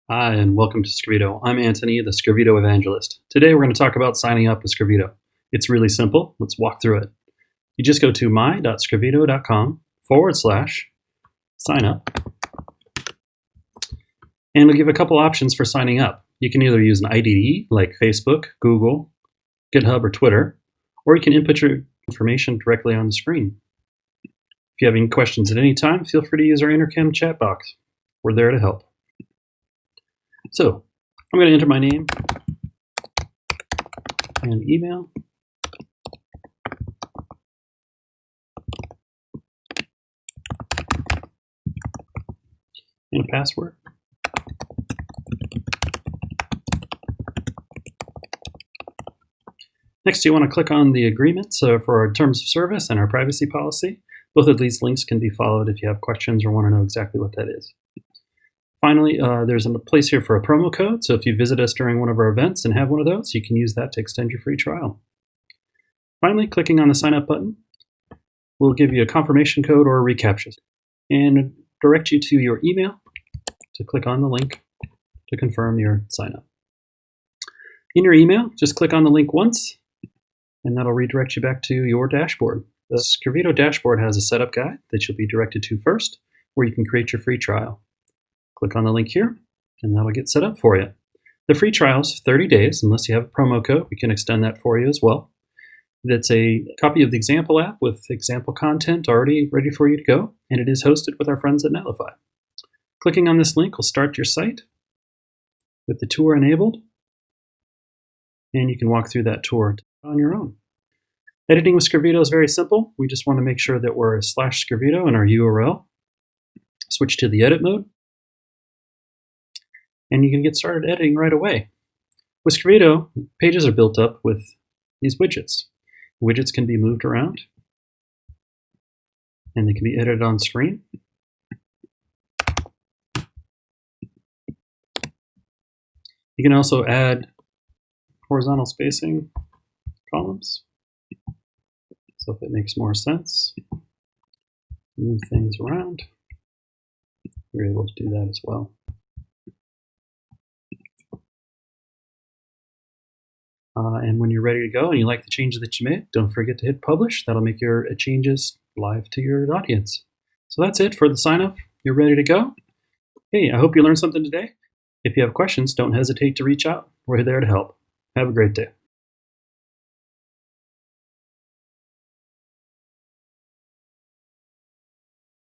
Hi, and welcome to Scrivito. I'm Anthony, the Scrivito evangelist. Today we're going to talk about signing up with Scrivito. It's really simple. Let's walk through it. You just go to my.scrivito.com/sign up, and it'll give a couple options for signing up. You can either use an IDE like Facebook, Google, GitHub, or Twitter, or you can input your information directly on the screen. If you have any questions at any time, feel free to use our Intercom chat box. We're there to help. So I'm going to enter my name and email. And a password. Next, you want to click on the agreements for our terms of service and our privacy policy. Both of these links can be followed if you have questions or want to know exactly what that is. Finally, there's a place here for a promo code. So if you visit us during one of our events and have one of those, you can use that to extend your free trial. Finally, clicking on the sign up button will give you a confirmation code or a reCAPTCHA and direct you to your email to click on the link to confirm your sign up. In your email, just click on the link once, and that'll redirect you back to your dashboard. The Scrivito dashboard has a setup guide that you'll be directed to first, where you can create your free trial. Click on the link here, and that'll get set up for you. The free trial is 30 days. Unless you have a promo code, we can extend that for you as well. That's a copy of the example app with example content already ready for you to go, and it is hosted with our friends at Netlify. Clicking on this link will start your site with the tour enabled, and you can walk through that tour on your own. Editing with Scrivito is very simple. We just want to make sure that we're /Scrivito in our URL. Switch to the edit mode, and you can get started editing right away. With Scrivito, pages are built up with these widgets. Widgets can be moved around, and they can be edited on screen. You can also add horizontal spacing columns. So if it makes more sense, move things around, you're able to do that as well. And when you're ready to go and you like the changes that you made, don't forget to hit publish. That'll make your changes live to your audience. So that's it for the sign up. You're ready to go. Hey, I hope you learned something today. If you have questions, don't hesitate to reach out. We're there to help. Have a great day.